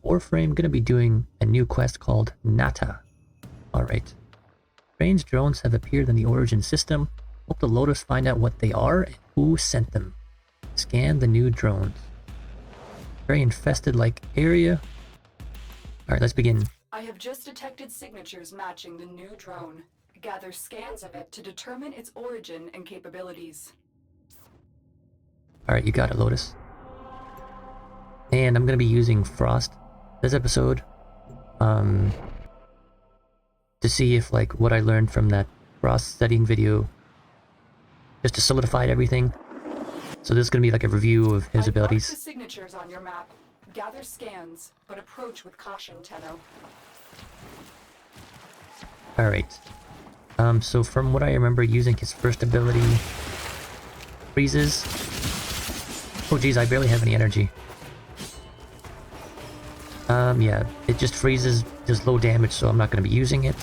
Warframe, gonna be doing a new quest called Natah. Alright. Strange drones have appeared in the Origin system. Hope the Lotus find out what they are and who sent them. Scan the new drones. Very infested-like area. Alright, let's begin. I have just detected signatures matching the new drone. Gather scans of it to determine its origin and capabilities. Alright, you got it, Lotus. And I'm gonna be using Frost this episode. To see if, like, what I learned from that Frost studying video just to solidify everything. So this is gonna be like a review of his abilities. The signatures on your map. Gather scans, but approach with caution, Tenno. Alright. So from what I remember, using his first ability, freezes. Oh geez, I barely have any energy. Yeah, it just freezes, does low damage, so I'm not going to be using it.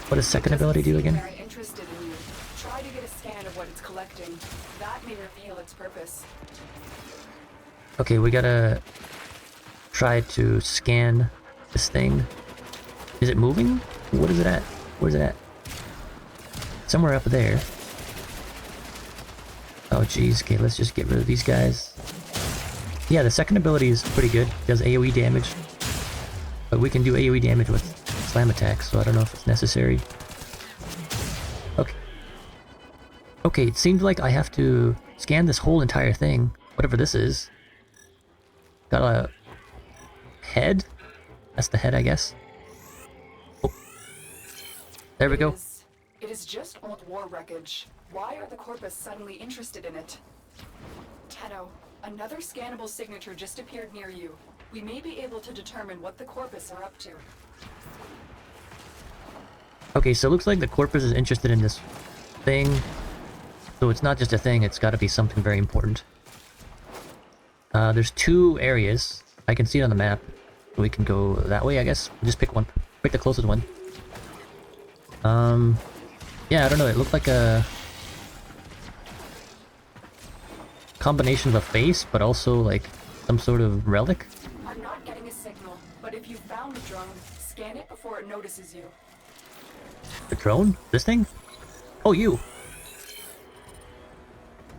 What does second ability do again? Very interested in you. Try to get a scan of what it's collecting. That may reveal its purpose. Okay, we gotta try to scan this thing. Is it moving? What is it at? Where's it at? Somewhere up there. Oh geez, okay, let's just get rid of these guys. Yeah, the second ability is pretty good. It does AoE damage. But we can do AoE damage with slam attacks, so I don't know if it's necessary. Okay. Okay, it seems like I have to scan this whole entire thing, whatever this is. Got a head? That's the head, I guess. Oh. There we go. It is just old war wreckage. Why are the Corpus suddenly interested in it? Tenno, another scannable signature just appeared near you. We may be able to determine what the Corpus are up to. Okay, so it looks like the Corpus is interested in this thing. So it's not just a thing, it's gotta be something very important. There's two areas. I can see it on the map. We can go that way, I guess. Just pick one. Pick the closest one. Yeah, I don't know, it looked like a combination of a face, but also like some sort of relic. I'm not getting a signal, but if you found the drone, scan it before it notices you. The drone? This thing? Oh, you!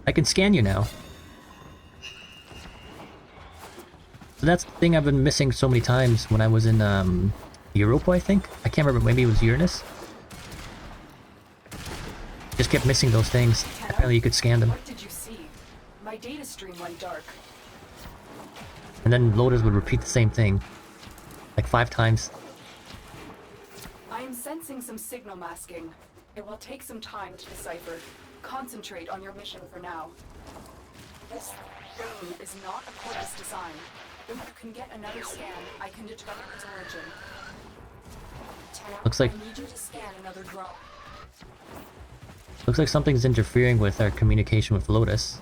I can scan you now. So that's the thing I've been missing so many times when I was in Europa, I think? I can't remember, maybe it was Uranus? Just kept missing those things. Apparently you could scan them. What did you see? My data stream went dark. And then Lotus would repeat the same thing. Like 5 times. I am sensing some signal masking. It will take some time to decipher. Concentrate on your mission for now. This thing is not a Corpus design. If you can get another scan, I can determine its origin. Looks like I need you to scan another drone. Looks like something's interfering with our communication with Lotus.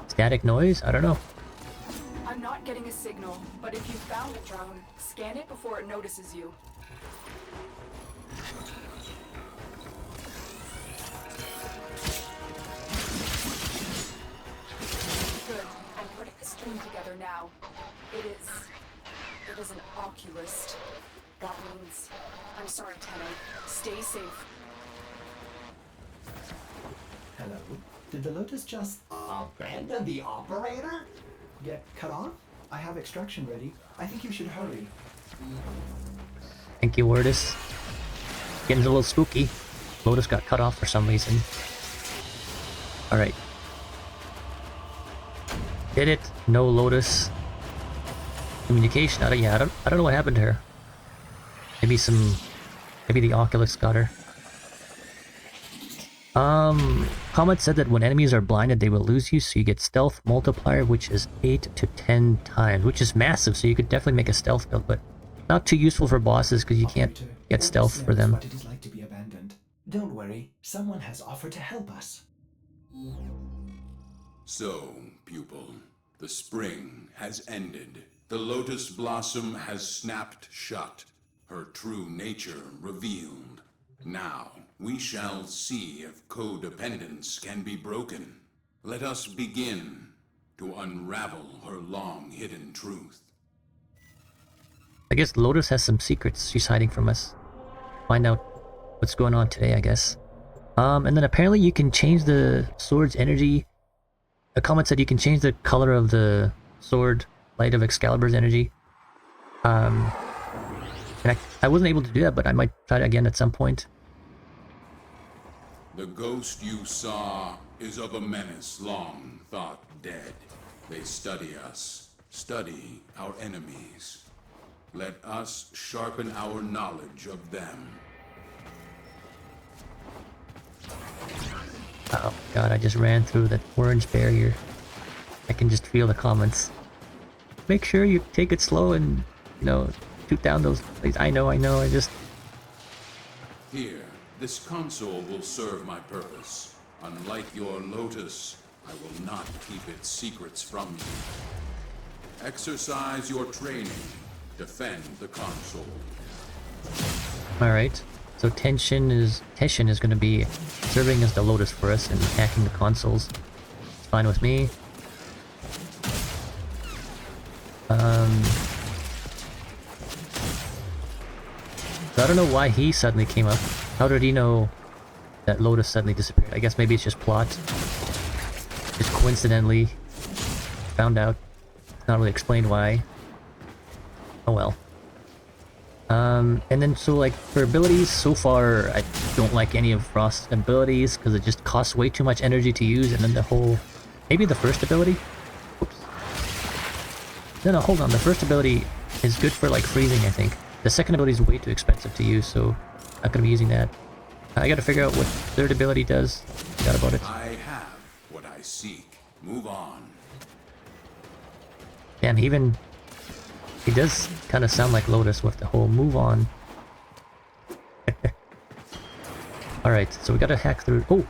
Static noise? I don't know. I'm not getting a signal, but if you found a drone, scan it before it notices you. Good. I'm putting the stream together now. It is an oculist. That means... I'm sorry, Tenno. Stay safe. Hello? Did the Lotus just abandon the operator? Get cut off? I have extraction ready. I think you should hurry. Thank you, Wordus. Getting a little spooky. Lotus got cut off for some reason. Alright. Did it? No Lotus communication. I don't know what happened to her. Maybe the Oculus got her. Comet said that when enemies are blinded, they will lose you, so you get stealth multiplier, which is 8 to 10 times, which is massive, so you could definitely make a stealth build, but not too useful for bosses, because you can't get stealth for them. What it is like to be abandoned. Don't worry, someone has offered to help us. So, pupil, the spring has ended. The lotus blossom has snapped shut, her true nature revealed. Now, we shall see if codependence can be broken. Let us begin to unravel her long-hidden truth. I guess Lotus has some secrets she's hiding from us. Find out what's going on today, I guess. And then apparently you can change the sword's energy. A comment said you can change the color of the sword light of Excalibur's energy. And I wasn't able to do that, but I might try it again at some point. The ghost you saw is of a menace long thought dead. They study us, study our enemies. Let us sharpen our knowledge of them. Oh god, I just ran through that orange barrier. I can just feel the comments. Make sure you take it slow and, you know, shoot down those things. I know, I just... Here, this console will serve my purpose. Unlike your Lotus, I will not keep its secrets from you. Exercise your training. Defend the console. Alright, so Teshin is going to be serving as the Lotus for us and hacking the consoles. It's fine with me. So I don't know why he suddenly came up. How did he know that Lotus suddenly disappeared? I guess maybe it's just plot. Just coincidentally found out. It's not really explained why. Oh well. And then so like for abilities, so far I don't like any of Frost's abilities because it just costs way too much energy to use, and then the whole... Maybe the first ability? Oops. No, hold on. The first ability is good for like freezing, I think. The second ability is way too expensive to use, so not gonna be using that. I gotta figure out what third ability does. Forgot about it. I have what I seek. Move on. Damn, he does kind of sound like Lotus with the whole move on. Alright, so we gotta hack through... Oh!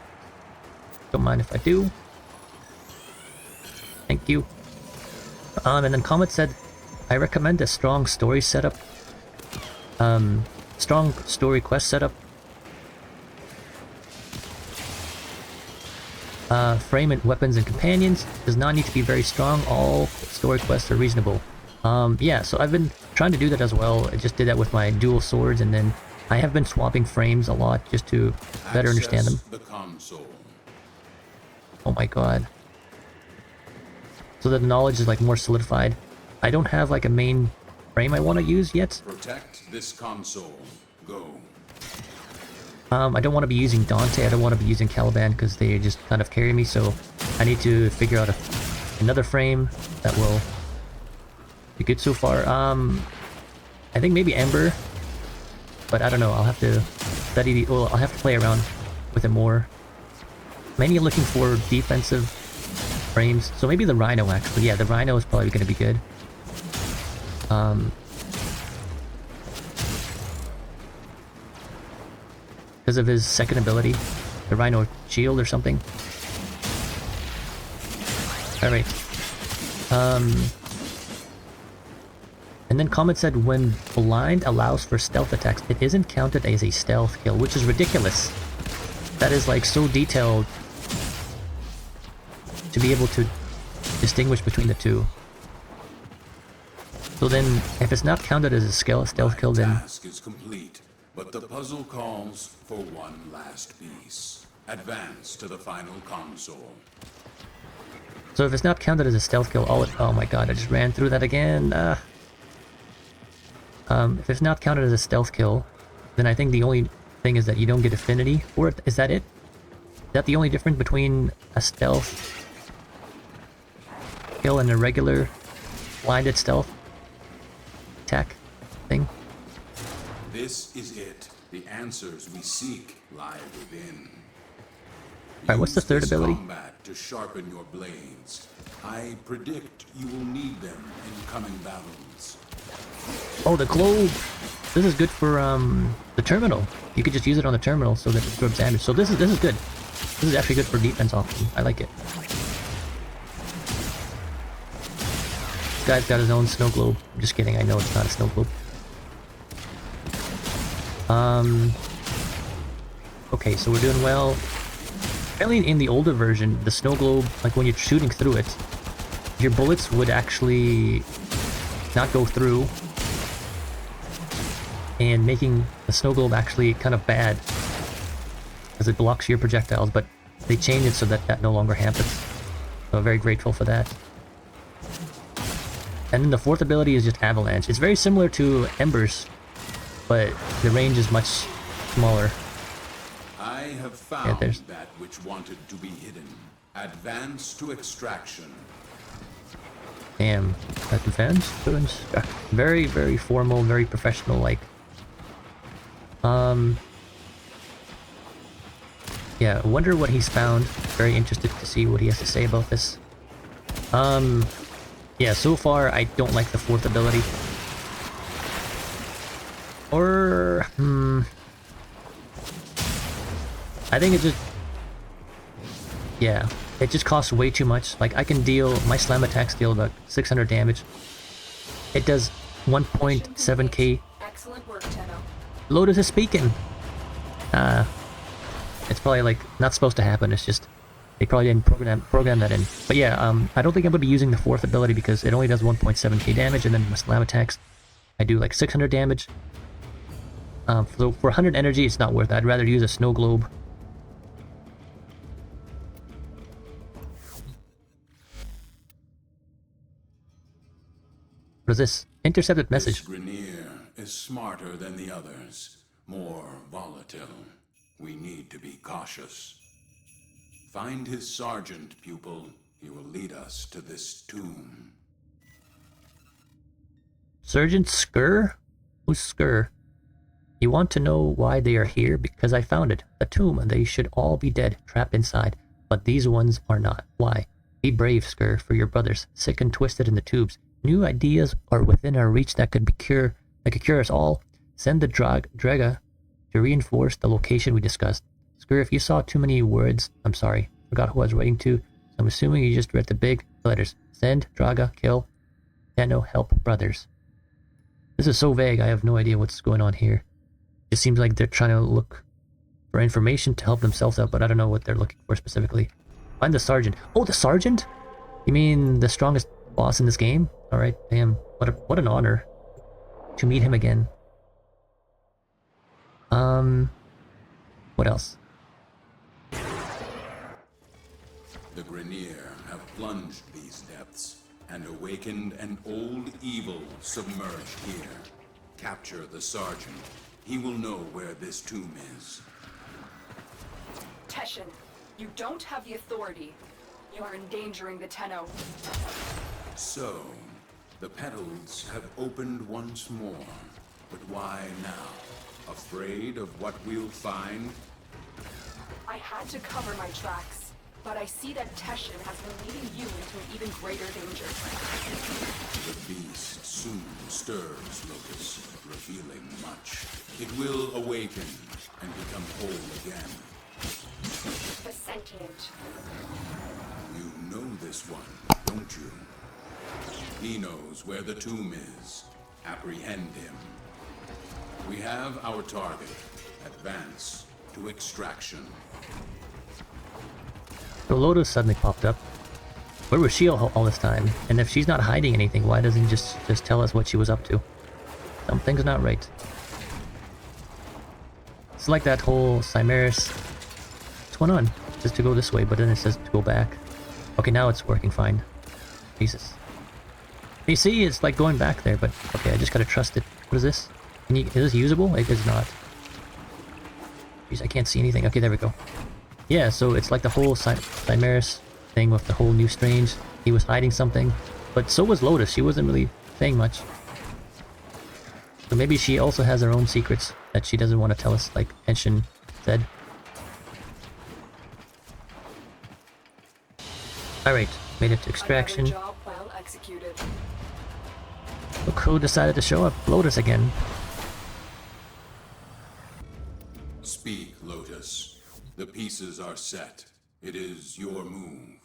Don't mind if I do. Thank you. And then Comet said, I recommend a strong story setup. Strong story quest setup. Frame and weapons and companions. Does not need to be very strong. All story quests are reasonable. Yeah, so I've been trying to do that as well. I just did that with my dual swords, and then I have been swapping frames a lot just to better understand them. The console. Oh my god. So that the knowledge is like more solidified. I don't have like a main frame I want to use yet. Protect this console. Go. I don't want to be using Dante, I don't want to be using Caliban because they just kind of carry me, so I need to figure out another frame that will be good so far. I think maybe Ember, but I don't know, I'll have to study the... Well, I'll have to play around with it more. Mainly looking for defensive frames, so maybe the Rhino actually. Yeah, the Rhino is probably going to be good. Because of his second ability, the Rhino Shield or something. Alright. And then Comet said when blind allows for stealth attacks, it isn't counted as a stealth kill, which is ridiculous. That is like so detailed to be able to distinguish between the two. So then, if it's not counted as a stealth kill, then... Task is complete, but the puzzle calls for one last piece. Advance to the final console. So if it's not counted as a stealth kill, oh my god, I just ran through that again. If it's not counted as a stealth kill, then I think the only thing is that you don't get affinity for it. Is that it? Is that the only difference between a stealth kill and a regular blinded stealth attack thing? This is it. The answers we seek lie within. Alright, what's the third Use this ability? combat to sharpen your blades. I predict you will need them in coming battles. Oh, the globe! This is good for the terminal. You could just use it on the terminal so that it absorbs damage. So this is good. This is actually good for defense option. I like it. This guy's got his own snow globe. I'm just kidding, I know it's not a snow globe. Okay, so we're doing well. Apparently in the older version, the snow globe, like when you're shooting through it, your bullets would actually not go through. and making the snow globe actually kind of bad, as it blocks your projectiles, but they changed it so that that no longer happens. So I'm very grateful for that. And then the fourth ability is just Avalanche. It's very similar to Embers, but the range is much smaller. I have found that which wanted to be hidden. Advance to extraction. Damn, advance to extraction. Very, very formal, very professional, like. Yeah, I wonder what he's found. Very interested to see what he has to say about this. Yeah, so far I don't like the fourth ability. Or, I think it just... Yeah, it just costs way too much. Like, I can deal... My slam attacks deal about 600 damage. It does 1.7k. Excellent work, Tenno. Lotus is speaking! It's probably, like, not supposed to happen. It's just... They probably didn't program that in. But yeah, I don't think I'm going to be using the fourth ability because it only does 1.7k damage, and then my slam attacks, I do like 600 damage. So for 100 energy, it's not worth it. I'd rather use a snow globe. What is this? Intercepted message. This Grineer is smarter than the others, more volatile. We need to be cautious. Find his sergeant, pupil. He will lead us to this tomb. Sergeant Skur? Who's Skur? You want to know why they are here? Because I found it. A tomb. They should all be dead, trapped inside. But these ones are not. Why? Be brave, Skur, for your brothers, sick and twisted in the tubes. New ideas are within our reach that could cure us all. Send the Draga to reinforce the location we discussed. Skur, if you saw too many words, I'm sorry. Forgot who I was writing to. So I'm assuming you just read the big letters. Send, Draga, kill, Tenno, help, brothers. This is so vague, I have no idea what's going on here. It seems like they're trying to look for information to help themselves out, but I don't know what they're looking for specifically. Find the sergeant. Oh, the sergeant? You mean the strongest boss in this game? Alright, damn. What an honor to meet him again. What else? The Grineer have plunged these depths and awakened an old evil submerged here. Capture the sergeant. He will know where this tomb is. Teshin, you don't have the authority. You are endangering the Tenno. So, the petals have opened once more. But why now? Afraid of what we'll find? I had to cover my tracks, but I see that Teshin has been leading you into an even greater danger. The beast soon stirs, Locus, revealing much. It will awaken and become whole again. The sentient. You know this one, don't you? He knows where the tomb is. Apprehend him. We have our target. Advance to extraction. The Lotus suddenly popped up. Where was she all this time? And if she's not hiding anything, why doesn't he just tell us what she was up to? Something's not right. It's like that whole Chimeras. What's going on? It says to go this way, but then it says to go back. Okay, now it's working fine. Jesus. You see, it's like going back there, but okay, I just gotta trust it. What is this? Is this usable? It is not. Jeez, I can't see anything. Okay, there we go. Yeah, so it's like the whole Chimeras thing with the whole new Strange. He was hiding something, but so was Lotus. She wasn't really saying much. So maybe she also has her own secrets that she doesn't want to tell us, like Teshin said. Alright, made it to extraction. Another job well executed. Look who decided to show up. Lotus again. Speak, Lotus. The pieces are set. It is your move.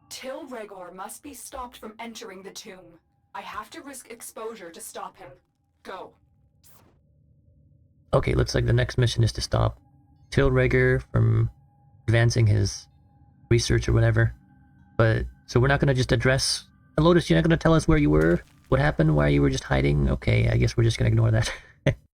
Till Regor must be stopped from entering the tomb. I have to risk exposure to stop him. Go. Okay, looks like the next mission is to stop Tilregger from advancing his research or whatever. But, so we're not going to just address... Lotus, you're not going to tell us where you were? What happened? Why you were just hiding? Okay, I guess we're just gonna ignore that.